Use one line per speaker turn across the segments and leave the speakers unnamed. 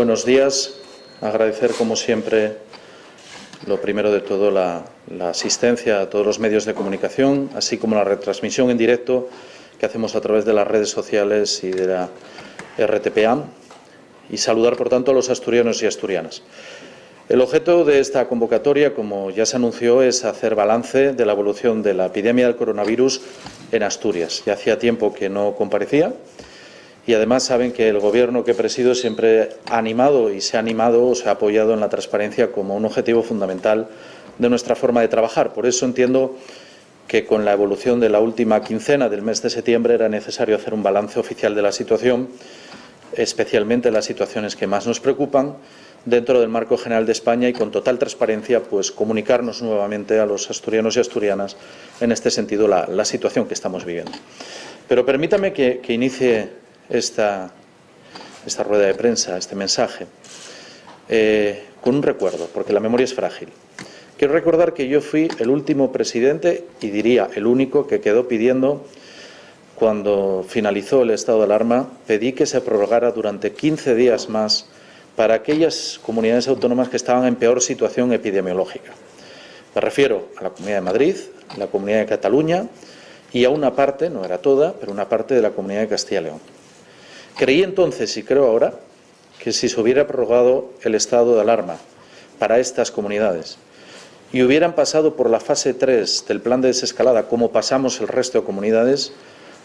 Buenos días. Agradecer, como siempre, lo primero de todo, la asistencia a todos los medios de comunicación, así como la retransmisión en directo que hacemos a través de las redes sociales y de la RTPA, y saludar, por tanto, a los asturianos y asturianas. El objeto de esta convocatoria, como ya se anunció, es hacer balance de la evolución de la epidemia del coronavirus en Asturias. Ya hacía tiempo que no comparecía y, además, saben que el Gobierno que presido siempre ha animado y se ha animado o se ha apoyado en la transparencia como un objetivo fundamental de nuestra forma de trabajar. Por eso entiendo que con la evolución de la última quincena del mes de septiembre era necesario hacer un balance oficial de la situación, especialmente las situaciones que más nos preocupan, dentro del marco general de España, y con total transparencia, pues comunicarnos nuevamente a los asturianos y asturianas en este sentido la situación que estamos viviendo. Pero permítame que inicie esta rueda de prensa, este mensaje, con un recuerdo, porque la memoria es frágil. Quiero recordar que yo fui el último presidente, y diría el único, que quedó pidiendo, cuando finalizó el estado de alarma, pedí que se prorrogara durante 15 días más para aquellas comunidades autónomas que estaban en peor situación epidemiológica. Me refiero a la Comunidad de Madrid, la Comunidad de Cataluña y a una parte, no era toda, pero una parte de la Comunidad de Castilla y León. Creí entonces, y creo ahora, que si se hubiera prorrogado el estado de alarma para estas comunidades y hubieran pasado por la fase 3 del plan de desescalada, como pasamos el resto de comunidades,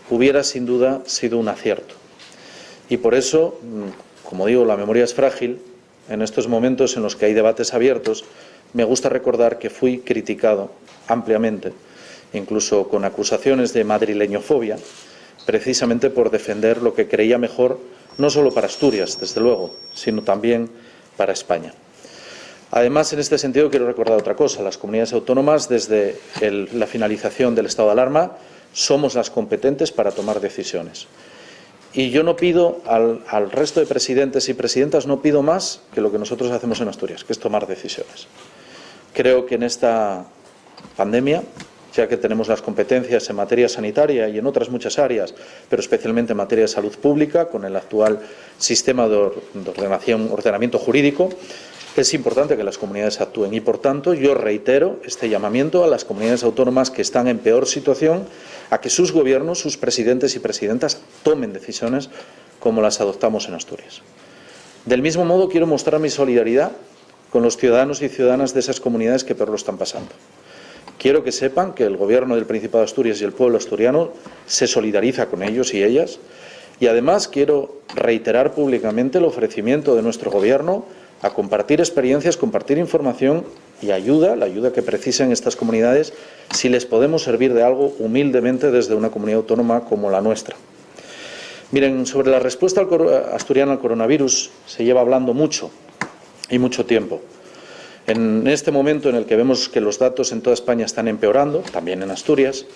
hubiera sin duda sido un acierto. Y por eso, como digo, la memoria es frágil. En estos momentos en los que hay debates abiertos, me gusta recordar que fui criticado ampliamente, incluso con acusaciones de madrileñofobia, precisamente por defender lo que creía mejor, no solo para Asturias, desde luego, sino también para España. Además, en este sentido, quiero recordar otra cosa. Las comunidades autónomas, desde la finalización del estado de alarma, somos las competentes para tomar decisiones. Y yo no pido al resto de presidentes y presidentas, no pido más que lo que nosotros hacemos en Asturias, que es tomar decisiones. Creo que en esta pandemia, ya que tenemos las competencias en materia sanitaria y en otras muchas áreas, pero especialmente en materia de salud pública, con el actual sistema de ordenamiento jurídico, es importante que las comunidades actúen. Y, por tanto, yo reitero este llamamiento a las comunidades autónomas que están en peor situación, a que sus gobiernos, sus presidentes y presidentas tomen decisiones como las adoptamos en Asturias. Del mismo modo, quiero mostrar mi solidaridad con los ciudadanos y ciudadanas de esas comunidades que peor lo están pasando. Quiero que sepan que el Gobierno del Principado de Asturias y el pueblo asturiano se solidariza con ellos y ellas. Y, además, quiero reiterar públicamente el ofrecimiento de nuestro Gobierno a compartir experiencias, compartir información y ayuda, la ayuda que precisen estas comunidades, si les podemos servir de algo humildemente desde una comunidad autónoma como la nuestra. Miren, sobre la respuesta asturiana al coronavirus se lleva hablando mucho y mucho tiempo. En este momento en el que vemos que los datos en toda España están empeorando, también en Asturias,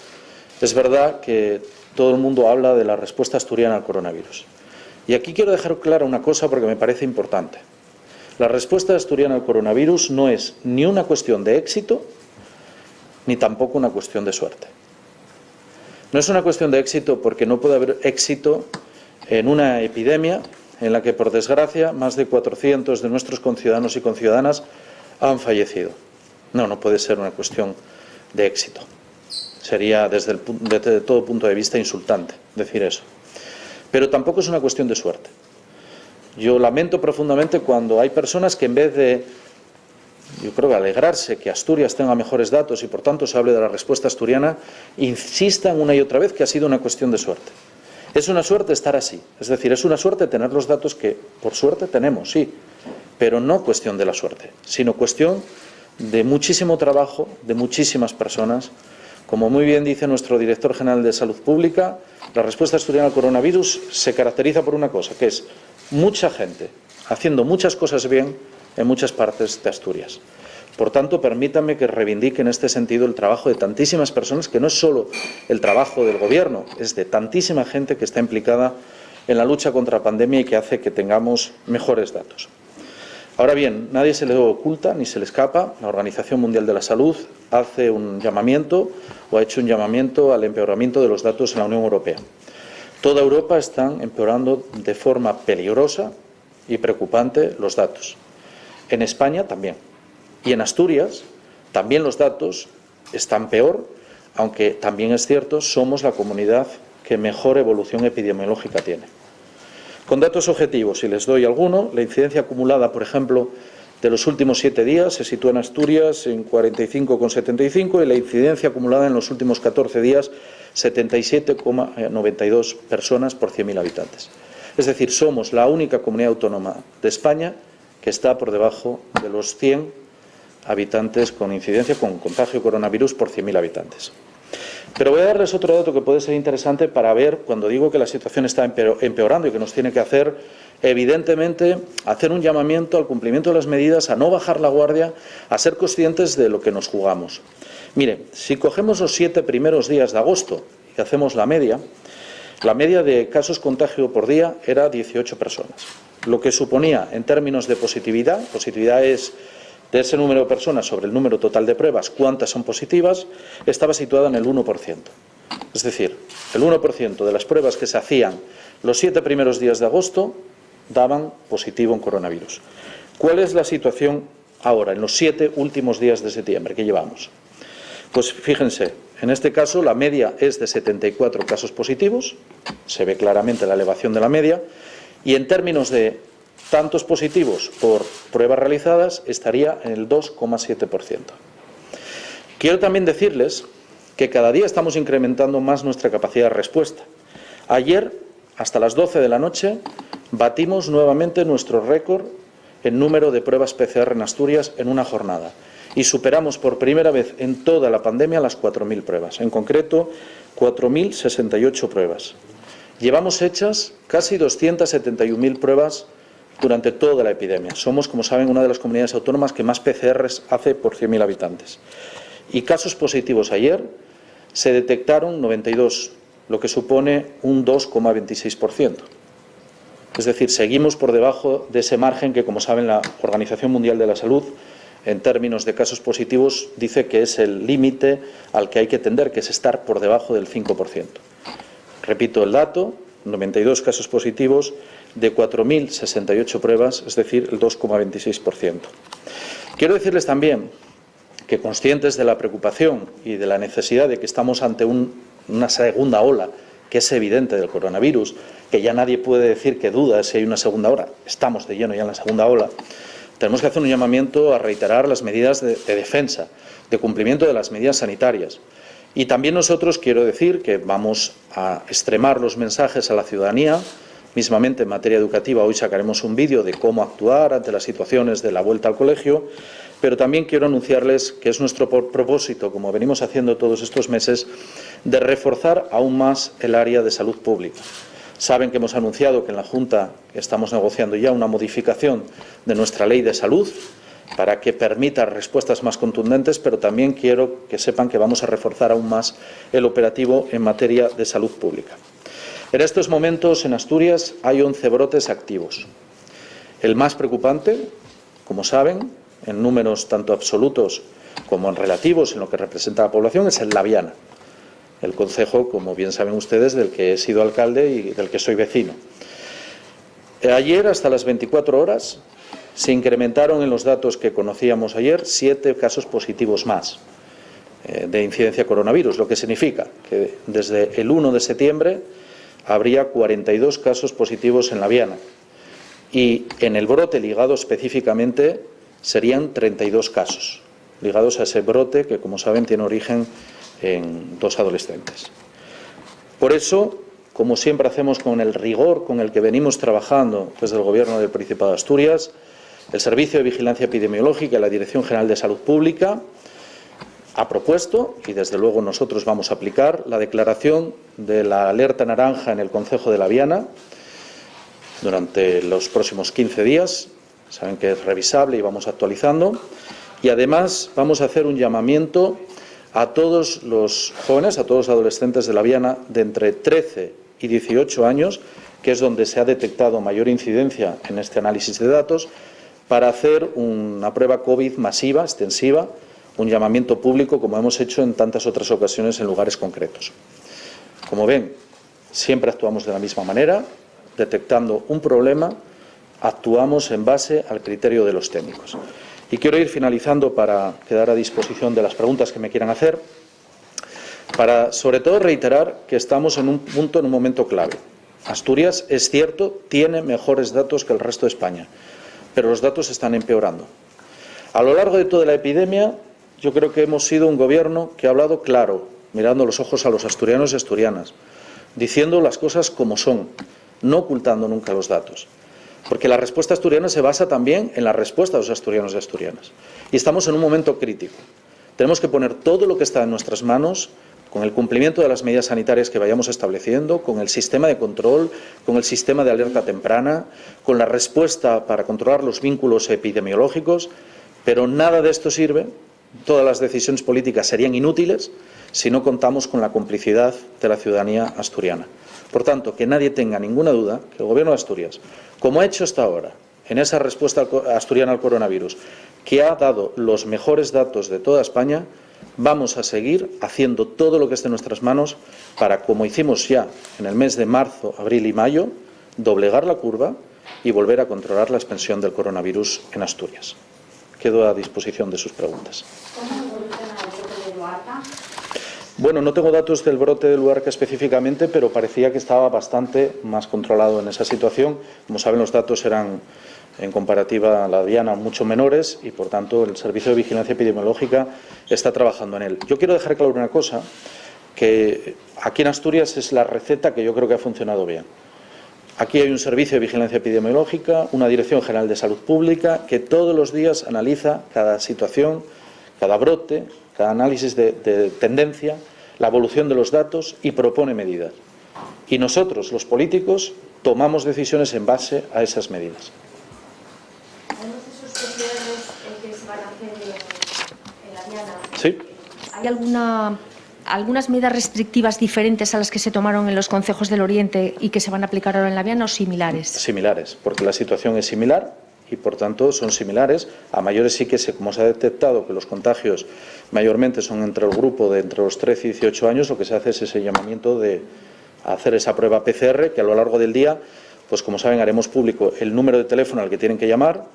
es verdad que todo el mundo habla de la respuesta asturiana al coronavirus. Y aquí quiero dejar clara una cosa porque me parece importante. La respuesta asturiana al coronavirus no es ni una cuestión de éxito, ni tampoco una cuestión de suerte. No es una cuestión de éxito porque no puede haber éxito en una epidemia en la que, por desgracia, más de 400 de nuestros conciudadanos y conciudadanas han fallecido. No puede ser una cuestión de éxito. Sería, desde todo punto de vista, insultante decir eso. Pero tampoco es una cuestión de suerte. Yo lamento profundamente cuando hay personas que, en vez de, yo creo, alegrarse que Asturias tenga mejores datos y, por tanto, se hable de la respuesta asturiana, insistan una y otra vez que ha sido una cuestión de suerte. Es una suerte estar así, es decir, es una suerte tener los datos que, por suerte, tenemos, sí, pero no cuestión de la suerte, sino cuestión de muchísimo trabajo, de muchísimas personas. Como muy bien dice nuestro director general de Salud Pública, la respuesta asturiana al coronavirus se caracteriza por una cosa, que es mucha gente haciendo muchas cosas bien en muchas partes de Asturias. Por tanto, permítanme que reivindique en este sentido el trabajo de tantísimas personas, que no es solo el trabajo del Gobierno, es de tantísima gente que está implicada en la lucha contra la pandemia y que hace que tengamos mejores datos. Ahora bien, nadie se le oculta ni se le escapa. La Organización Mundial de la Salud hace un llamamiento o ha hecho un llamamiento al empeoramiento de los datos en la Unión Europea. Toda Europa está empeorando de forma peligrosa y preocupante los datos. En España también. Y en Asturias también los datos están peor, aunque también es cierto, somos la comunidad que mejor evolución epidemiológica tiene. Con datos objetivos, si les doy alguno, la incidencia acumulada, por ejemplo, de los últimos 7 días se sitúa en Asturias en 45,75 y la incidencia acumulada en los últimos 14 días 77,92 personas por 100.000 habitantes. Es decir, somos la única comunidad autónoma de España que está por debajo de los 100 habitantes con incidencia con contagio de coronavirus por 100.000 habitantes. Pero voy a darles otro dato que puede ser interesante para ver, cuando digo que la situación está empeorando y que nos tiene que hacer, evidentemente, hacer un llamamiento al cumplimiento de las medidas, a no bajar la guardia, a ser conscientes de lo que nos jugamos. Mire, si cogemos los 7 primeros días de agosto y hacemos la media de casos contagio por día era 18 personas, lo que suponía en términos de positividad es de ese número de personas sobre el número total de pruebas, cuántas son positivas, estaba situada en el 1%. Es decir, el 1% de las pruebas que se hacían los 7 primeros días de agosto daban positivo en coronavirus. ¿Cuál es la situación ahora, en los 7 últimos días de septiembre que llevamos? Pues fíjense, en este caso la media es de 74 casos positivos, se ve claramente la elevación de la media, y en términos de tantos positivos por pruebas realizadas estaría en el 2,7%. Quiero también decirles que cada día estamos incrementando más nuestra capacidad de respuesta. Ayer, hasta las 12 de la noche, batimos nuevamente nuestro récord en número de pruebas PCR en Asturias en una jornada y superamos por primera vez en toda la pandemia las 4.000 pruebas, en concreto 4.068 pruebas. Llevamos hechas casi 271.000 pruebas durante toda la epidemia. Somos, como saben, una de las comunidades autónomas que más PCRs hace por 100.000 habitantes. Y casos positivos ayer se detectaron 92, lo que supone un 2,26%. Es decir, seguimos por debajo de ese margen que, como saben, la Organización Mundial de la Salud, en términos de casos positivos, dice que es el límite al que hay que tender, que es estar por debajo del 5%. Repito el dato, 92 casos positivos de 4.068 pruebas, es decir, el 2,26%. Quiero decirles también que, conscientes de la preocupación y de la necesidad de que estamos ante una segunda ola, que es evidente, del coronavirus, que ya nadie puede decir que duda si hay una segunda ola, estamos de lleno ya en la segunda ola, tenemos que hacer un llamamiento a reiterar las medidas de defensa, de cumplimiento de las medidas sanitarias. Y también nosotros quiero decir que vamos a extremar los mensajes a la ciudadanía. Mismamente en materia educativa hoy sacaremos un vídeo de cómo actuar ante las situaciones de la vuelta al colegio, pero también quiero anunciarles que es nuestro propósito, como venimos haciendo todos estos meses, de reforzar aún más el área de salud pública. Saben que hemos anunciado que en la Junta estamos negociando ya una modificación de nuestra ley de salud para que permita respuestas más contundentes, pero también quiero que sepan que vamos a reforzar aún más el operativo en materia de salud pública. En estos momentos en Asturias hay 11 brotes activos. El más preocupante, como saben, en números tanto absolutos como en relativos en lo que representa la población, es el Laviana, el concejo, como bien saben ustedes, del que he sido alcalde y del que soy vecino. Ayer, hasta las 24 horas, se incrementaron en los datos que conocíamos ayer 7 casos positivos más de incidencia coronavirus, lo que significa que desde el 1 de septiembre habría 42 casos positivos en Laviana y en el brote ligado específicamente serían 32 casos ligados a ese brote que, como saben, tiene origen en 2 adolescentes. Por eso, como siempre hacemos con el rigor con el que venimos trabajando desde el Gobierno del Principado de Asturias, el Servicio de Vigilancia Epidemiológica y la Dirección General de Salud Pública ha propuesto, y desde luego nosotros vamos a aplicar, la declaración de la alerta naranja en el concejo de Laviana durante los próximos 15 días. Saben que es revisable y vamos actualizando. Y además vamos a hacer un llamamiento a todos los jóvenes, a todos los adolescentes de Laviana de entre 13 y 18 años, que es donde se ha detectado mayor incidencia en este análisis de datos, para hacer una prueba COVID masiva, extensiva, un llamamiento público, como hemos hecho en tantas otras ocasiones en lugares concretos. Como ven, siempre actuamos de la misma manera, detectando un problema, actuamos en base al criterio de los técnicos. Y quiero ir finalizando para quedar a disposición de las preguntas que me quieran hacer, para sobre todo reiterar que estamos en un punto, en un momento clave. Asturias, es cierto, tiene mejores datos que el resto de España, pero los datos están empeorando. A lo largo de toda la epidemia, yo creo que hemos sido un gobierno que ha hablado claro, mirando los ojos a los asturianos y asturianas, diciendo las cosas como son, no ocultando nunca los datos. Porque la respuesta asturiana se basa también en la respuesta de los asturianos y asturianas. Y estamos en un momento crítico. Tenemos que poner todo lo que está en nuestras manos, con el cumplimiento de las medidas sanitarias que vayamos estableciendo, con el sistema de control, con el sistema de alerta temprana, con la respuesta para controlar los vínculos epidemiológicos, pero nada de esto sirve, todas las decisiones políticas serían inútiles si no contamos con la complicidad de la ciudadanía asturiana. Por tanto, que nadie tenga ninguna duda que el Gobierno de Asturias, como ha hecho hasta ahora en esa respuesta asturiana al coronavirus, que ha dado los mejores datos de toda España, vamos a seguir haciendo todo lo que esté en nuestras manos para, como hicimos ya en el mes de marzo, abril y mayo, doblegar la curva y volver a controlar la expansión del coronavirus en Asturias. Quedo a disposición de sus preguntas.
¿Cómo evoluciona el brote de Luarca?
Bueno, no tengo datos del brote de Luarca específicamente, pero parecía que estaba bastante más controlado en esa situación. Como saben, los datos eran, en comparativa a la diana, mucho menores y, por tanto, el Servicio de Vigilancia Epidemiológica está trabajando en él. Yo quiero dejar claro una cosa, que aquí en Asturias es la receta que yo creo que ha funcionado bien. Aquí hay un Servicio de Vigilancia Epidemiológica, una Dirección General de Salud Pública, que todos los días analiza cada situación, cada brote, cada análisis de tendencia, la evolución de los datos y propone medidas. Y nosotros, los políticos, tomamos decisiones en base a esas medidas.
¿Hay procesos especiales que se van a hacer en la diana?
Sí.
¿Hay algunas medidas restrictivas diferentes a las que se tomaron en los concejos del Oriente y que se van a aplicar ahora en la diana o similares?
Similares, porque la situación es similar y, por tanto, son similares. A mayores sí que, como se ha detectado que los contagios mayormente son entre el grupo de entre los 13 y 18 años, lo que se hace es ese llamamiento de hacer esa prueba PCR, que a lo largo del día, pues como saben, haremos público el número de teléfono al que tienen que llamar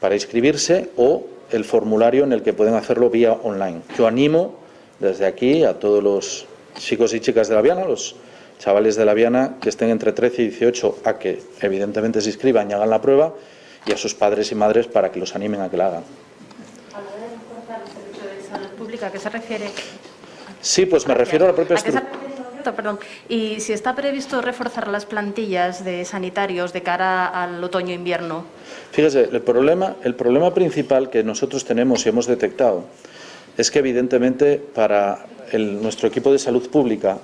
para inscribirse o el formulario en el que pueden hacerlo vía online. Yo animo desde aquí a todos los chicos y chicas de la Viana, los chavales de la Viana que estén entre 13 y 18 a que evidentemente se inscriban y hagan la prueba, y a sus padres y madres para que los animen a que la hagan.
A la hora de reforzar el servicio de salud pública, ¿a qué se refiere?
Sí, pues me refiero a la propia estructura.
Perdón. Y si está previsto reforzar las plantillas de sanitarios de cara al otoño-invierno.
Fíjese, el problema principal que nosotros tenemos y hemos detectado es que, evidentemente, para nuestro equipo de salud pública,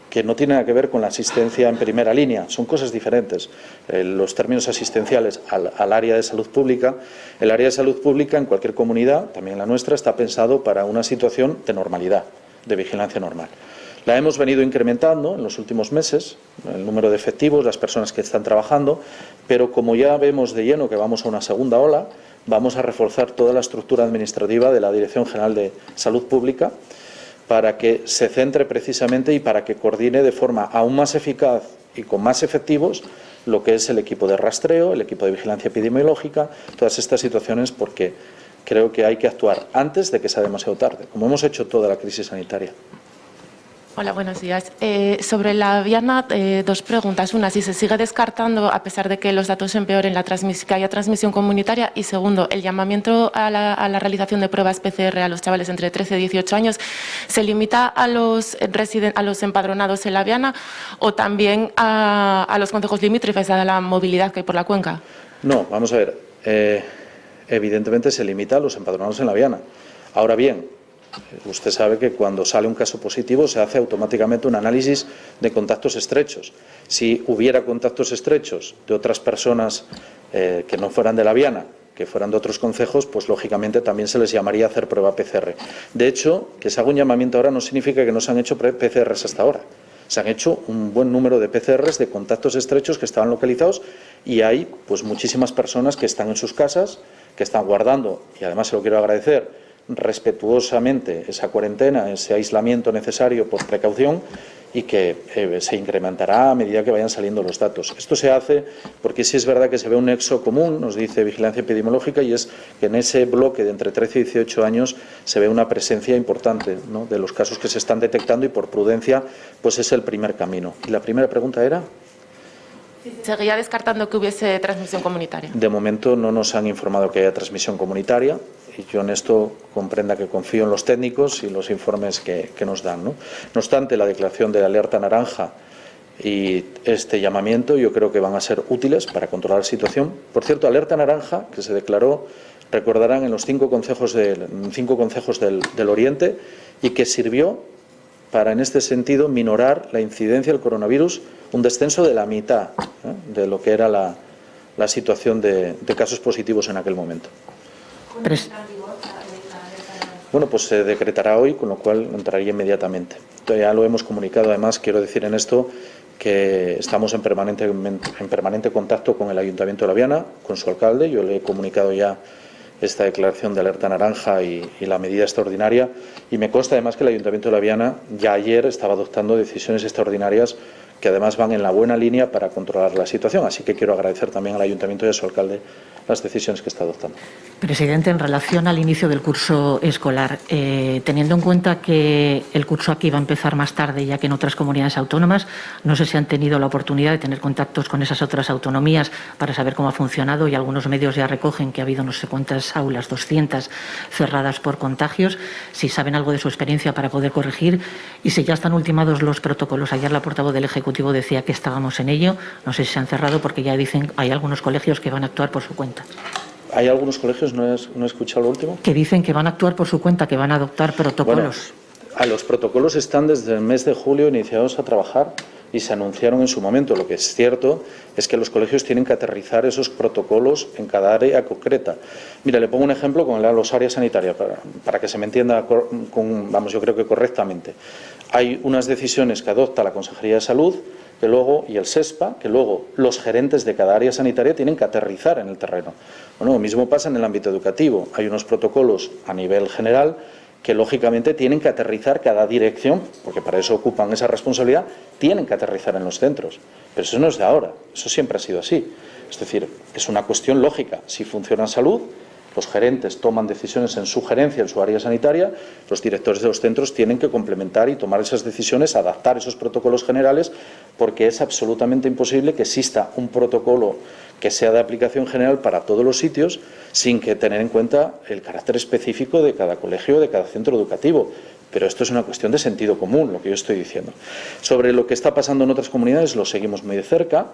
que no tiene nada que ver con la asistencia en primera línea, son cosas diferentes. Los términos asistenciales al área de salud pública, el área de salud pública en cualquier comunidad, también la nuestra, está pensado para una situación de normalidad, de vigilancia normal. La hemos venido incrementando en los últimos meses, el número de efectivos, las personas que están trabajando, pero como ya vemos de lleno que vamos a una segunda ola, vamos a reforzar toda la estructura administrativa de la Dirección General de Salud Pública para que se centre precisamente y para que coordine de forma aún más eficaz y con más efectivos lo que es el equipo de rastreo, el equipo de vigilancia epidemiológica, todas estas situaciones, porque creo que hay que actuar antes de que sea demasiado tarde, como hemos hecho toda la crisis sanitaria.
Hola, buenos días. Sobre la Viana, dos preguntas. Una, si se sigue descartando, a pesar de que los datos empeoren, que haya transmisión comunitaria. Y segundo, el llamamiento a la realización de pruebas PCR a los chavales entre 13 y 18 años, ¿se limita a los empadronados en la Viana o también a los concejos limítrofes, dada la movilidad que hay por la cuenca?
No, vamos a ver. Evidentemente se limita a los empadronados en la Viana. Ahora bien, usted sabe que cuando sale un caso positivo se hace automáticamente un análisis de contactos estrechos. Si hubiera contactos estrechos de otras personas que no fueran de la Viana, que fueran de otros concejos, pues lógicamente también se les llamaría a hacer prueba PCR. De hecho, que se haga un llamamiento ahora no significa que no se han hecho PCRs hasta ahora. Se han hecho un buen número de PCRs de contactos estrechos que estaban localizados y hay pues muchísimas personas que están en sus casas, que están guardando, y además se lo quiero agradecer, respetuosamente esa cuarentena, ese aislamiento necesario por precaución, y que se incrementará a medida que vayan saliendo los datos. Esto se hace porque sí es verdad que se ve un nexo común, nos dice Vigilancia Epidemiológica, y es que en ese bloque de entre 13 y 18 años se ve una presencia importante, ¿no?, de los casos que se están detectando, y por prudencia pues es el primer camino. ¿Y la primera pregunta era?
¿Seguía descartando que hubiese transmisión comunitaria?
De momento no nos han informado que haya transmisión comunitaria, y yo en esto comprenda que confío en los técnicos y los informes que nos dan, ¿no? No obstante, la declaración de alerta naranja y este llamamiento yo creo que van a ser útiles para controlar la situación. Por cierto, alerta naranja que se declaró, recordarán, en los 5 concejos del Oriente, y que sirvió para, en este sentido, minorar la incidencia del coronavirus, un descenso de la mitad de lo que era la situación de casos positivos en aquel momento. Bueno, pues se decretará hoy, con lo cual entraría inmediatamente. Ya lo hemos comunicado, además, quiero decir en esto que estamos en permanente contacto con el Ayuntamiento de La Viana, con su alcalde. Yo le he comunicado ya esta declaración de alerta naranja y la medida extraordinaria, y me consta además que el Ayuntamiento de La Viana ya ayer estaba adoptando decisiones extraordinarias que además van en la buena línea para controlar la situación. Así que quiero agradecer también al Ayuntamiento y a su alcalde las decisiones que está adoptando.
Presidente, en relación al inicio del curso escolar, teniendo en cuenta que el curso aquí va a empezar más tarde ya que en otras comunidades autónomas, no sé si han tenido la oportunidad de tener contactos con esas otras autonomías para saber cómo ha funcionado, y algunos medios ya recogen que ha habido no sé cuántas aulas, 200, cerradas por contagios, si saben algo de su experiencia para poder corregir, y si ya están ultimados los protocolos. Ayer la portavoz del Ejecutivo decía que estábamos en ello, no sé si se han cerrado porque ya dicen hay algunos colegios que van a actuar por su cuenta.
¿Hay algunos colegios, no he escuchado lo último?
Que dicen que van a actuar por su cuenta, que van a adoptar protocolos.
Bueno, los protocolos están desde el mes de julio iniciados a trabajar y se anunciaron en su momento. Lo que es cierto es que los colegios tienen que aterrizar esos protocolos en cada área concreta. Mira, le pongo un ejemplo con los áreas sanitarias para que se me entienda, yo creo que correctamente. Hay unas decisiones que adopta la Consejería de Salud y el SESPA, que luego los gerentes de cada área sanitaria tienen que aterrizar en el terreno. Bueno, lo mismo pasa en el ámbito educativo. Hay unos protocolos a nivel general que lógicamente tienen que aterrizar cada dirección, porque para eso ocupan esa responsabilidad, tienen que aterrizar en los centros. Pero eso no es de ahora, eso siempre ha sido así. Es decir, es una cuestión lógica. Si funciona en salud, los gerentes toman decisiones en su gerencia, en su área sanitaria, los directores de los centros tienen que complementar y tomar esas decisiones, adaptar esos protocolos generales, porque es absolutamente imposible que exista un protocolo que sea de aplicación general para todos los sitios sin que tener en cuenta el carácter específico de cada colegio, de cada centro educativo. Pero esto es una cuestión de sentido común, lo que yo estoy diciendo. Sobre lo que está pasando en otras comunidades, lo seguimos muy de cerca.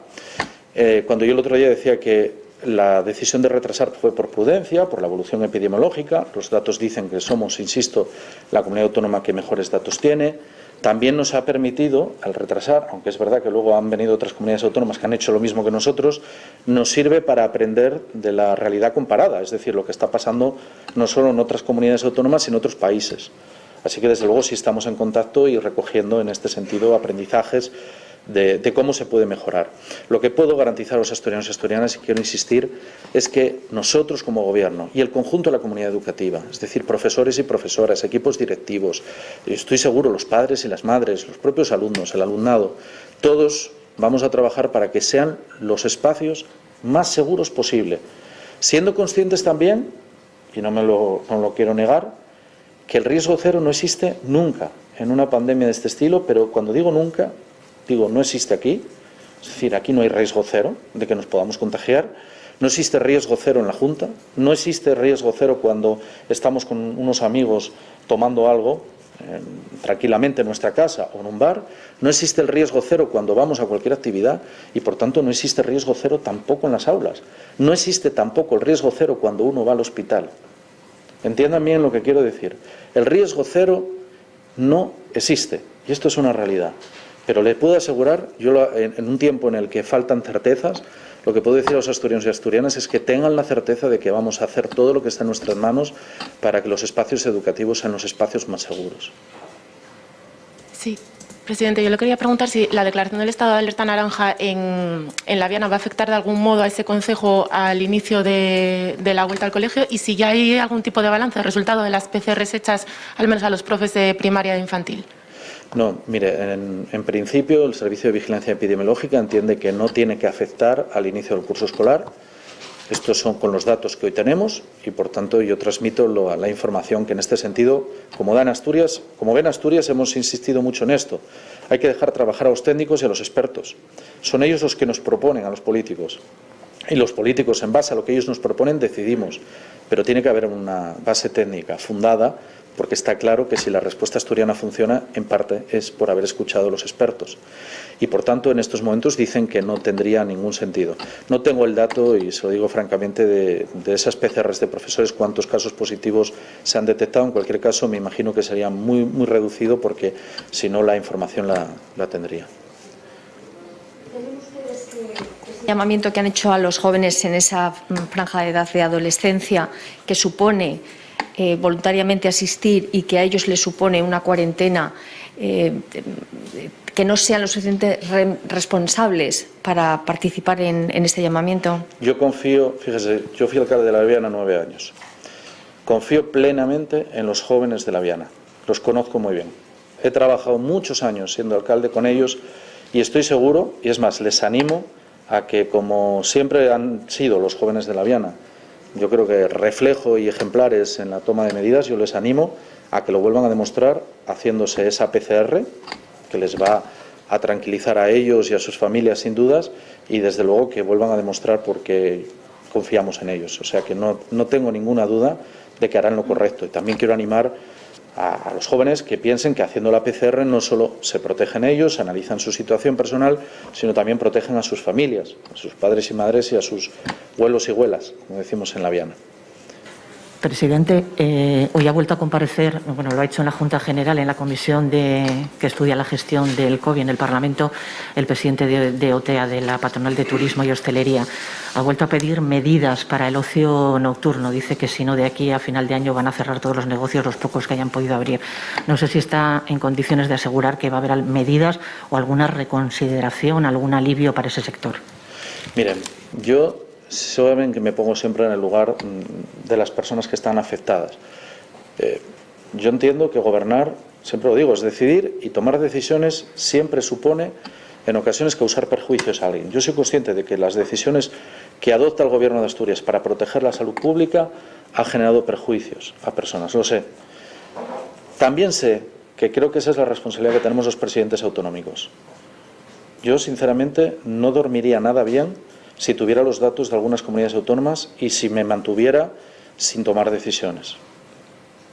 Cuando yo el otro día decía que la decisión de retrasar fue por prudencia, por la evolución epidemiológica, los datos dicen que somos, insisto, la comunidad autónoma que mejores datos tiene. También nos ha permitido, al retrasar, aunque es verdad que luego han venido otras comunidades autónomas que han hecho lo mismo que nosotros, nos sirve para aprender de la realidad comparada, es decir, lo que está pasando no solo en otras comunidades autónomas, sino en otros países. Así que, desde luego, sí estamos en contacto y recogiendo en este sentido aprendizajes de cómo se puede mejorar. Lo que puedo garantizar a los asturianos y asturianas, y quiero insistir, es que nosotros como Gobierno y el conjunto de la comunidad educativa, es decir, profesores y profesoras, equipos directivos, estoy seguro, los padres y las madres, los propios alumnos, el alumnado, todos vamos a trabajar para que sean los espacios más seguros posible, siendo conscientes también, y no lo quiero negar, que el riesgo cero no existe nunca en una pandemia de este estilo, pero cuando digo nunca, digo, no existe aquí, es decir, aquí no hay riesgo cero de que nos podamos contagiar, no existe riesgo cero en la Junta, no existe riesgo cero cuando estamos con unos amigos tomando algo tranquilamente en nuestra casa o en un bar, no existe el riesgo cero cuando vamos a cualquier actividad y, por tanto, no existe riesgo cero tampoco en las aulas, no existe tampoco el riesgo cero cuando uno va al hospital. Entiendan bien lo que quiero decir, el riesgo cero no existe y esto es una realidad. Pero le puedo asegurar, en un tiempo en el que faltan certezas, lo que puedo decir a los asturianos y asturianas es que tengan la certeza de que vamos a hacer todo lo que está en nuestras manos para que los espacios educativos sean los espacios más seguros.
Sí, presidente, yo le quería preguntar si la declaración del estado de alerta naranja en La Viana va a afectar de algún modo a ese concejo al inicio de la vuelta al colegio, y si ya hay algún tipo de balance, resultado de las PCRs hechas, al menos a los profes de primaria e infantil.
No, mire, en principio el Servicio de Vigilancia Epidemiológica entiende que no tiene que afectar al inicio del curso escolar. Estos son con los datos que hoy tenemos y, por tanto, yo transmito la información que en este sentido, como ven Asturias, hemos insistido mucho en esto. Hay que dejar trabajar a los técnicos y a los expertos. Son ellos los que nos proponen a los políticos. Y los políticos, en base a lo que ellos nos proponen, decidimos. Pero tiene que haber una base técnica fundada, porque está claro que si la respuesta asturiana funciona, en parte es por haber escuchado a los expertos. Y, por tanto, en estos momentos dicen que no tendría ningún sentido. No tengo el dato, y se lo digo francamente, de esas PCRs de profesores, cuántos casos positivos se han detectado. En cualquier caso, me imagino que sería muy, muy reducido, porque si no, la información la tendría.
Llamamiento que han hecho a los jóvenes en esa franja de edad de adolescencia, que supone voluntariamente asistir y que a ellos les supone una cuarentena, que no sean lo suficientemente responsables para participar en este llamamiento?
Yo confío, fíjese, yo fui alcalde de La Viana 9 años. Confío plenamente en los jóvenes de La Viana. Los conozco muy bien. He trabajado muchos años siendo alcalde con ellos y estoy seguro, y es más, les animo a que, como siempre han sido los jóvenes de La Viana, yo creo que reflejo y ejemplares en la toma de medidas, yo les animo a que lo vuelvan a demostrar haciéndose esa PCR, que les va a tranquilizar a ellos y a sus familias sin dudas, y desde luego que vuelvan a demostrar porque confiamos en ellos. O sea que no tengo ninguna duda de que harán lo correcto. Y también quiero animar a los jóvenes que piensen que haciendo la PCR no solo se protegen ellos, analizan su situación personal, sino también protegen a sus familias, a sus padres y madres y a sus abuelos y abuelas, como decimos en La Viana.
Presidente, hoy ha vuelto a comparecer, bueno, lo ha hecho en la Junta General, en la comisión que estudia la gestión del COVID en el Parlamento, el presidente de OTEA, de la Patronal de Turismo y Hostelería. Ha vuelto a pedir medidas para el ocio nocturno. Dice que si no, de aquí a final de año van a cerrar todos los negocios, los pocos que hayan podido abrir. No sé si está en condiciones de asegurar que va a haber medidas o alguna reconsideración, algún alivio para ese sector.
Miren, yo saben que me pongo siempre en el lugar de las personas que están afectadas. Yo entiendo que gobernar, siempre lo digo, es decidir, y tomar decisiones siempre supone en ocasiones causar perjuicios a alguien. Yo soy consciente de que las decisiones que adopta el Gobierno de Asturias para proteger la salud pública ha generado perjuicios a personas, lo sé. También sé que creo que esa es la responsabilidad que tenemos los presidentes autonómicos. Yo, sinceramente, no dormiría nada bien si tuviera los datos de algunas comunidades autónomas y si me mantuviera sin tomar decisiones.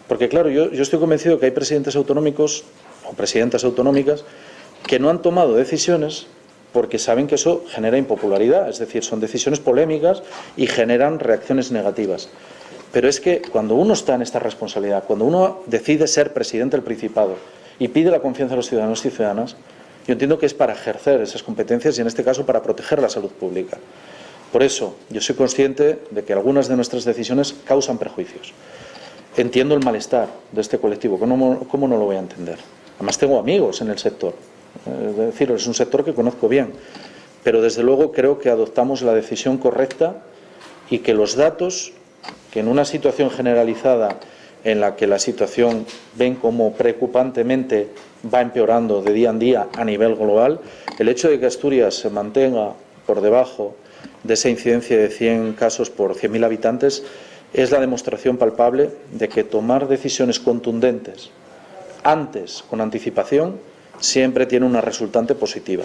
Porque, claro, yo estoy convencido que hay presidentes autonómicos o presidentas autonómicas que no han tomado decisiones porque saben que eso genera impopularidad, es decir, son decisiones polémicas y generan reacciones negativas. Pero es que cuando uno está en esta responsabilidad, cuando uno decide ser presidente del Principado y pide la confianza de los ciudadanos y ciudadanas, yo entiendo que es para ejercer esas competencias y, en este caso, para proteger la salud pública. Por eso, yo soy consciente de que algunas de nuestras decisiones causan perjuicios. Entiendo el malestar de este colectivo, ¿cómo no lo voy a entender? Además, tengo amigos en el sector, es decir, es un sector que conozco bien, pero desde luego creo que adoptamos la decisión correcta y que los datos, que en una situación generalizada en la que la situación ven como preocupantemente va empeorando de día en día a nivel global, el hecho de que Asturias se mantenga por debajo de esa incidencia de 100 casos por 100.000 habitantes es la demostración palpable de que tomar decisiones contundentes antes, con anticipación, siempre tiene una resultante positiva.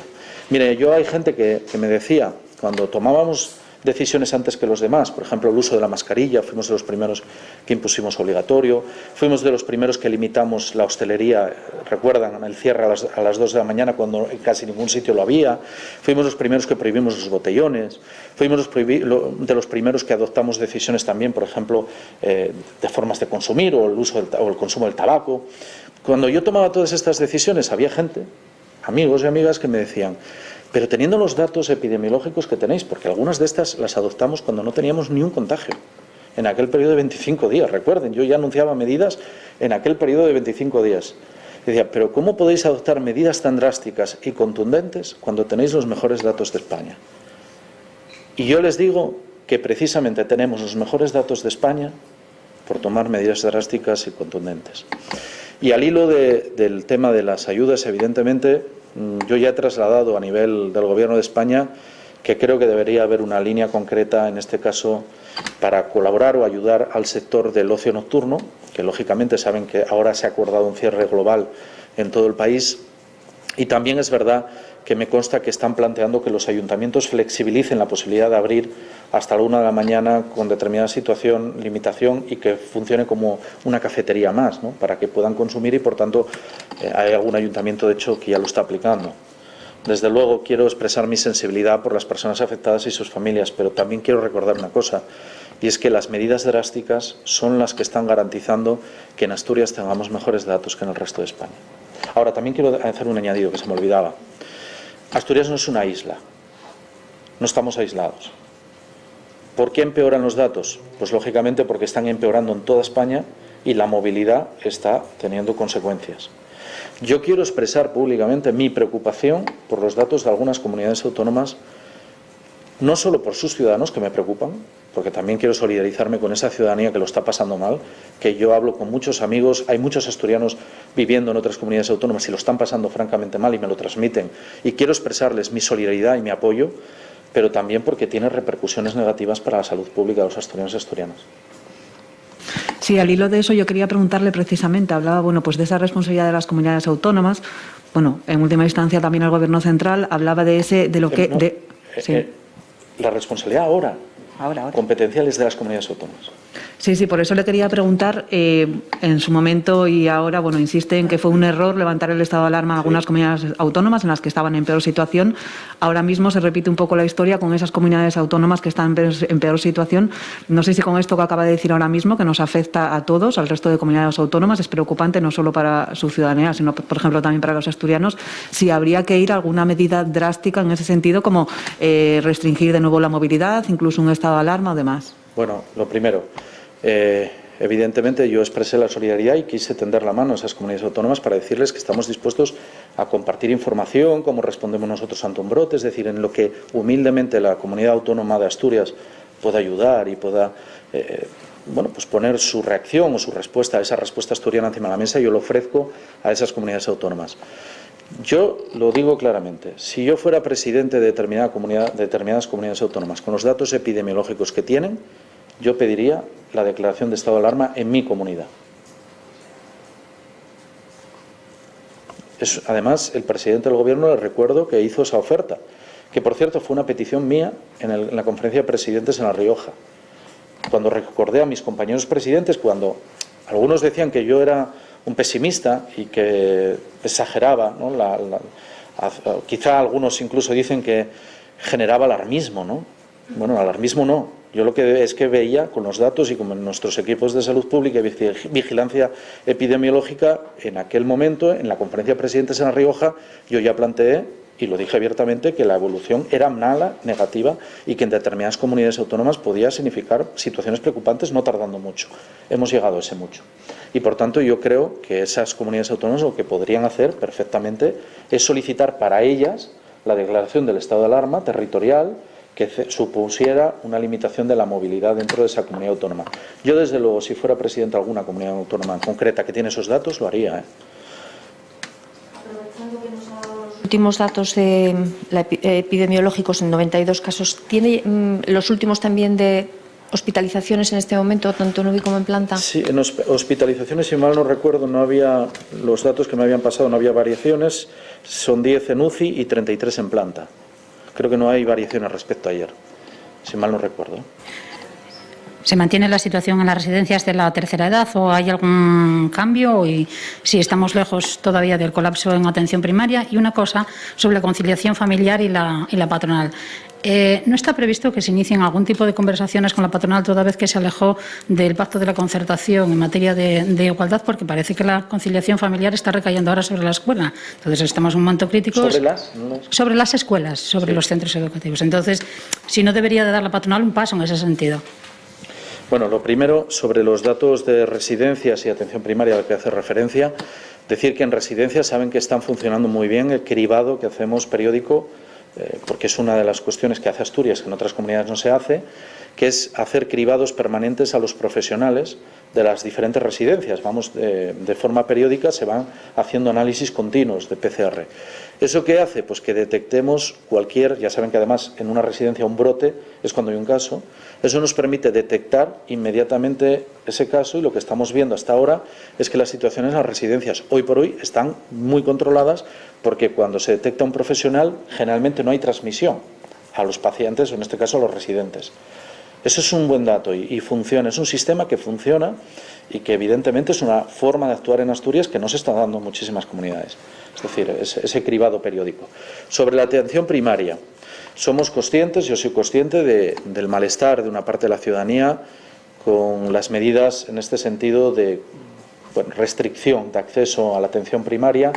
Mire, hay gente que me decía, cuando tomábamos decisiones antes que los demás, por ejemplo, el uso de la mascarilla, fuimos de los primeros que impusimos obligatorio, fuimos de los primeros que limitamos la hostelería, recuerdan, el cierre a las 2 de la mañana cuando en casi ningún sitio lo había, fuimos los primeros que prohibimos los botellones, fuimos de los primeros que adoptamos decisiones también, por ejemplo, de formas de consumir o el consumo del tabaco. Cuando yo tomaba todas estas decisiones había gente, amigos y amigas, que me decían: pero teniendo los datos epidemiológicos que tenéis, porque algunas de estas las adoptamos cuando no teníamos ni un contagio, en aquel periodo de 25 días, recuerden, yo ya anunciaba medidas en aquel periodo de 25 días. Decía, pero ¿cómo podéis adoptar medidas tan drásticas y contundentes cuando tenéis los mejores datos de España? Y yo les digo que precisamente tenemos los mejores datos de España por tomar medidas drásticas y contundentes. Y al hilo del tema de las ayudas, evidentemente, yo ya he trasladado a nivel del Gobierno de España que creo que debería haber una línea concreta, en este caso, para colaborar o ayudar al sector del ocio nocturno, que lógicamente saben que ahora se ha acordado un cierre global en todo el país. Y también es verdad que me consta que están planteando que los ayuntamientos flexibilicen la posibilidad de abrir hasta la 1 de la mañana con determinada limitación, y que funcione como una cafetería más, ¿no?, para que puedan consumir, y por tanto hay algún ayuntamiento de hecho que ya lo está aplicando. Desde luego quiero expresar mi sensibilidad por las personas afectadas y sus familias, pero también quiero recordar una cosa, y es que las medidas drásticas son las que están garantizando que en Asturias tengamos mejores datos que en el resto de España. Ahora, también quiero hacer un añadido que se me olvidaba. Asturias no es una isla, no estamos aislados. ¿Por qué empeoran los datos? Pues lógicamente porque están empeorando en toda España y la movilidad está teniendo consecuencias. Yo quiero expresar públicamente mi preocupación por los datos de algunas comunidades autónomas, no solo por sus ciudadanos, que me preocupan, porque también quiero solidarizarme con esa ciudadanía que lo está pasando mal, que yo hablo con muchos amigos, hay muchos asturianos viviendo en otras comunidades autónomas y lo están pasando francamente mal y me lo transmiten, y quiero expresarles mi solidaridad y mi apoyo, pero también porque tiene repercusiones negativas para la salud pública de los asturianos y asturianas.
Sí, al hilo de eso yo quería preguntarle precisamente, hablaba pues de esa responsabilidad de las comunidades autónomas, en última instancia también el Gobierno central hablaba de lo que...
La responsabilidad ahora competencial es de las comunidades autónomas.
Sí, por eso le quería preguntar, en su momento y ahora, insiste en que fue un error levantar el estado de alarma en algunas comunidades autónomas en las que estaban en peor situación. Ahora mismo se repite un poco la historia con esas comunidades autónomas que están en peor situación. No sé si con esto que acaba de decir ahora mismo, que nos afecta a todos, al resto de comunidades autónomas, es preocupante no solo para su ciudadanía, sino, por ejemplo, también para los asturianos, si habría que ir a alguna medida drástica en ese sentido, como restringir de nuevo la movilidad, incluso un estado de alarma o demás.
Bueno, lo primero, evidentemente yo expresé la solidaridad y quise tender la mano a esas comunidades autónomas para decirles que estamos dispuestos a compartir información, como respondemos nosotros ante un brote, es decir, en lo que humildemente la comunidad autónoma de Asturias pueda ayudar y pueda poner su reacción o su respuesta a esa respuesta asturiana encima de la mesa. Yo lo ofrezco a esas comunidades autónomas. Yo lo digo claramente, si yo fuera presidente de determinadas comunidades autónomas con los datos epidemiológicos que tienen, yo pediría la declaración de estado de alarma en mi comunidad. Además, el presidente del Gobierno, le recuerdo que hizo esa oferta, que por cierto fue una petición mía en la conferencia de presidentes en La Rioja. Cuando recordé a mis compañeros presidentes, cuando algunos decían que yo era un pesimista y que exageraba, ¿no? Quizá algunos incluso dicen que generaba alarmismo, ¿no? Bueno, alarmismo no. Yo lo que es que veía con los datos y con nuestros equipos de salud pública y vigilancia epidemiológica, en aquel momento, en la conferencia de presidentes en La Rioja, yo ya planteé, y lo dije abiertamente, que la evolución era mala, negativa, y que en determinadas comunidades autónomas podía significar situaciones preocupantes no tardando mucho. Hemos llegado a ese mucho. Y por tanto yo creo que esas comunidades autónomas lo que podrían hacer perfectamente es solicitar para ellas la declaración del estado de alarma territorial que supusiera una limitación de la movilidad dentro de esa comunidad autónoma. Yo, desde luego, si fuera presidente de alguna comunidad autónoma concreta que tiene esos datos, lo haría.
Aprovechando que nos ha dado los últimos datos epidemiológicos en 92 casos, ¿tiene los últimos también de hospitalizaciones en este momento, tanto en UBI como en planta?
Sí, en hospitalizaciones, si mal no recuerdo, no había, los datos que me habían pasado, no había variaciones, son 10 en UCI y 33 en planta. Creo que no hay variaciones respecto a ayer, si mal no recuerdo.
¿Se mantiene la situación en las residencias de la tercera edad o hay algún cambio? Y si estamos lejos todavía del colapso en atención primaria. Y una cosa sobre la conciliación familiar y la patronal. ¿No está previsto que se inicien algún tipo de conversaciones con la patronal toda vez que se alejó del pacto de la concertación en materia de igualdad? Porque parece que la conciliación familiar está recayendo ahora sobre la escuela. Entonces estamos en un momento crítico. Sobre las escuelas, sobre los centros educativos. Entonces, si no debería de dar la patronal un paso en ese sentido.
Bueno, lo primero, sobre los datos de residencias y atención primaria al que hace referencia, decir que en residencias saben que están funcionando muy bien el cribado que hacemos periódico porque es una de las cuestiones que hace Asturias, que en otras comunidades no se hace, que es hacer cribados permanentes a los profesionales de las diferentes residencias. Vamos, de forma periódica se van haciendo análisis continuos de PCR. ¿Eso qué hace? Pues que detectemos cualquier, ya saben que además en una residencia un brote es cuando hay un caso, eso nos permite detectar inmediatamente ese caso, y lo que estamos viendo hasta ahora es que las situaciones en las residencias hoy por hoy están muy controladas, porque cuando se detecta un profesional generalmente no hay transmisión a los pacientes, o en este caso a los residentes. Eso es un buen dato y funciona, es un sistema que funciona y que evidentemente es una forma de actuar en Asturias que no se está dando en muchísimas comunidades, es decir, ese cribado periódico. Sobre la atención primaria, somos conscientes, yo soy consciente del malestar de una parte de la ciudadanía con las medidas en este sentido de restricción de acceso a la atención primaria,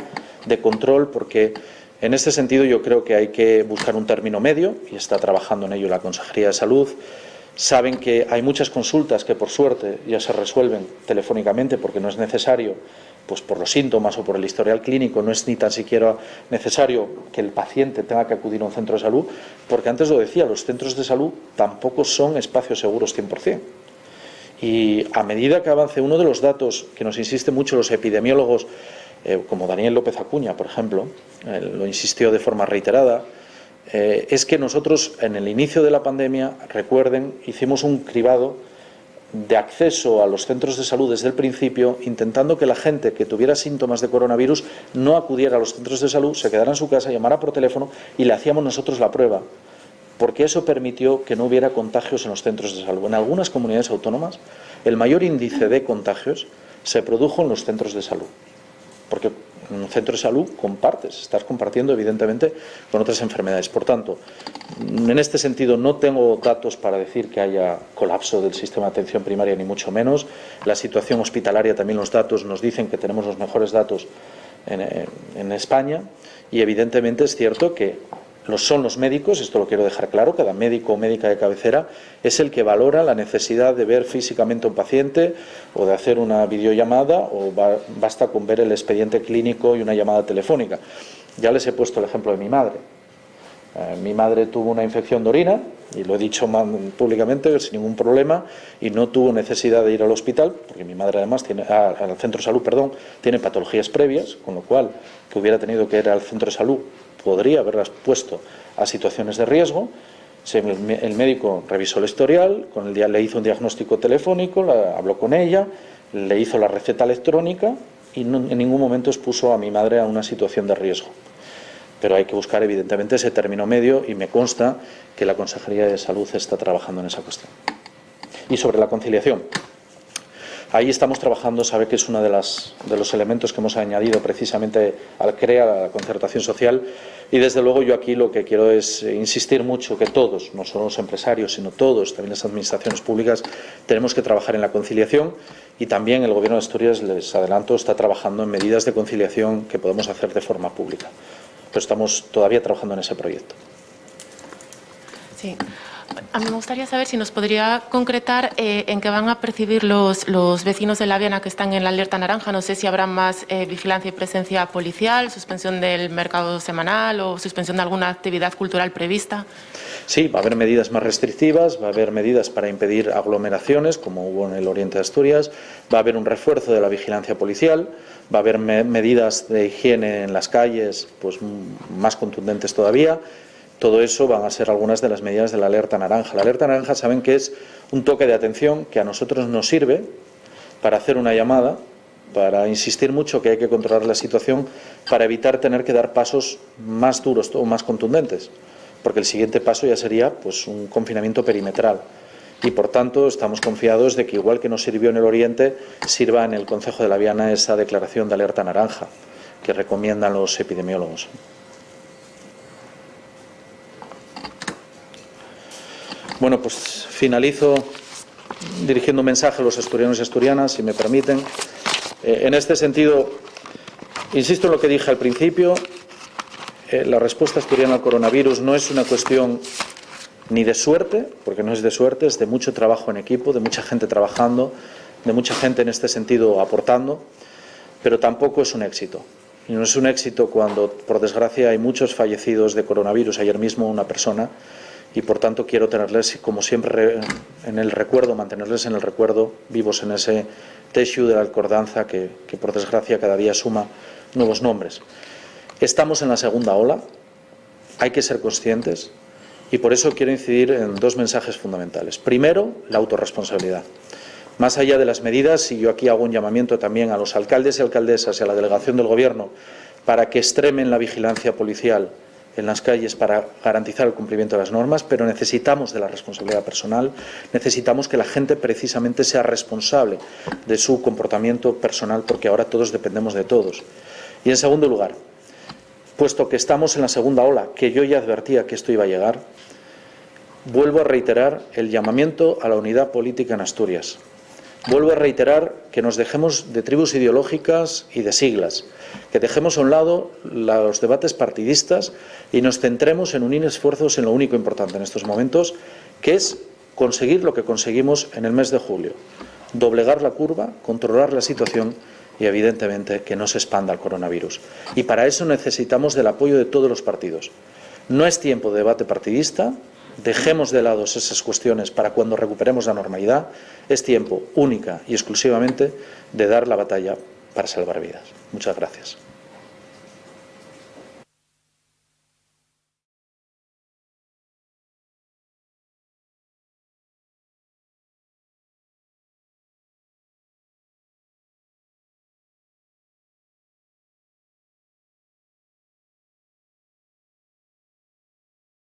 de control, porque en este sentido yo creo que hay que buscar un término medio y está trabajando en ello la Consejería de Salud. Saben que hay muchas consultas que por suerte ya se resuelven telefónicamente porque no es necesario, pues por los síntomas o por el historial clínico, no es ni tan siquiera necesario que el paciente tenga que acudir a un centro de salud, porque antes lo decía, los centros de salud tampoco son espacios seguros 100%. Y a medida que avance uno de los datos que nos insisten mucho los epidemiólogos, como Daniel López Acuña, por ejemplo, lo insistió de forma reiterada, es que nosotros en el inicio de la pandemia, recuerden, hicimos un cribado de acceso a los centros de salud desde el principio, intentando que la gente que tuviera síntomas de coronavirus no acudiera a los centros de salud, se quedara en su casa, llamara por teléfono y le hacíamos nosotros la prueba, porque eso permitió que no hubiera contagios en los centros de salud. En algunas comunidades autónomas, el mayor índice de contagios se produjo en los centros de salud, porque en un centro de salud estás compartiendo evidentemente con otras enfermedades. Por tanto, en este sentido no tengo datos para decir que haya colapso del sistema de atención primaria, ni mucho menos. La situación hospitalaria, también los datos nos dicen que tenemos los mejores datos en España, y evidentemente es cierto que son los médicos, esto lo quiero dejar claro, cada médico o médica de cabecera es el que valora la necesidad de ver físicamente a un paciente o de hacer una videollamada, o basta con ver el expediente clínico y una llamada telefónica. Ya les he puesto el ejemplo de mi madre. Mi madre tuvo una infección de orina, y lo he dicho públicamente sin ningún problema, y no tuvo necesidad de ir al hospital, porque mi madre además al centro de salud, tiene patologías previas, con lo cual que hubiera tenido que ir al centro de salud podría haberlas puesto a situaciones de riesgo. El médico revisó el historial, le hizo un diagnóstico telefónico, habló con ella, le hizo la receta electrónica y en ningún momento expuso a mi madre a una situación de riesgo. Pero hay que buscar evidentemente ese término medio, y me consta que la Consejería de Salud está trabajando en esa cuestión. Y sobre la conciliación, ahí estamos trabajando, sabe que es uno de los elementos que hemos añadido precisamente al CREA, a la concertación social, y desde luego yo aquí lo que quiero es insistir mucho que todos, no solo los empresarios, sino todos, también las administraciones públicas, tenemos que trabajar en la conciliación, y también el Gobierno de Asturias, les adelanto, está trabajando en medidas de conciliación que podemos hacer de forma pública. Pero estamos todavía trabajando en ese proyecto.
Sí. A mí me gustaría saber si nos podría concretar en qué van a percibir los vecinos de La Viana que están en la alerta naranja. No sé si habrá más vigilancia y presencia policial, suspensión del mercado semanal o suspensión de alguna actividad cultural prevista.
Sí, va a haber medidas más restrictivas, va a haber medidas para impedir aglomeraciones, como hubo en el oriente de Asturias, va a haber un refuerzo de la vigilancia policial, va a haber medidas de higiene en las calles, pues más contundentes todavía. Todo eso van a ser algunas de las medidas de la alerta naranja. La alerta naranja, saben que es un toque de atención que a nosotros nos sirve para hacer una llamada, para insistir mucho que hay que controlar la situación, para evitar tener que dar pasos más duros o más contundentes, porque el siguiente paso ya sería pues un confinamiento perimetral. Y por tanto estamos confiados de que, igual que nos sirvió en el oriente, sirva en el Concejo de La Viana esa declaración de alerta naranja que recomiendan los epidemiólogos. Bueno, pues finalizo dirigiendo un mensaje a los asturianos y asturianas, si me permiten. En este sentido, insisto en lo que dije al principio, la respuesta asturiana al coronavirus no es una cuestión ni de suerte, porque no es de suerte, es de mucho trabajo en equipo, de mucha gente trabajando, de mucha gente en este sentido aportando, pero tampoco es un éxito. Y no es un éxito cuando, por desgracia, hay muchos fallecidos de coronavirus. Ayer mismo una persona, y por tanto quiero tenerles, como siempre, en el recuerdo, mantenerles en el recuerdo, vivos en ese teixu de la Alcordanza que por desgracia cada día suma nuevos nombres. Estamos en la segunda ola, hay que ser conscientes, y por eso quiero incidir en dos mensajes fundamentales. Primero, la autorresponsabilidad. Más allá de las medidas, y yo aquí hago un llamamiento también a los alcaldes y alcaldesas y a la delegación del Gobierno para que extremen la vigilancia policial en las calles para garantizar el cumplimiento de las normas, pero necesitamos de la responsabilidad personal, necesitamos que la gente precisamente sea responsable de su comportamiento personal, porque ahora todos dependemos de todos. Y en segundo lugar, puesto que estamos en la segunda ola, que yo ya advertía que esto iba a llegar, vuelvo a reiterar el llamamiento a la unidad política en Asturias. Vuelvo a reiterar que nos dejemos de tribus ideológicas y de siglas, que dejemos a un lado los debates partidistas y nos centremos en unir esfuerzos en lo único importante en estos momentos, que es conseguir lo que conseguimos en el mes de julio, doblegar la curva, controlar la situación y, evidentemente, que no se expanda el coronavirus. Y para eso necesitamos del apoyo de todos los partidos. No es tiempo de debate partidista. Dejemos de lado esas cuestiones para cuando recuperemos la normalidad. Es tiempo única y exclusivamente de dar la batalla para salvar vidas. Muchas gracias.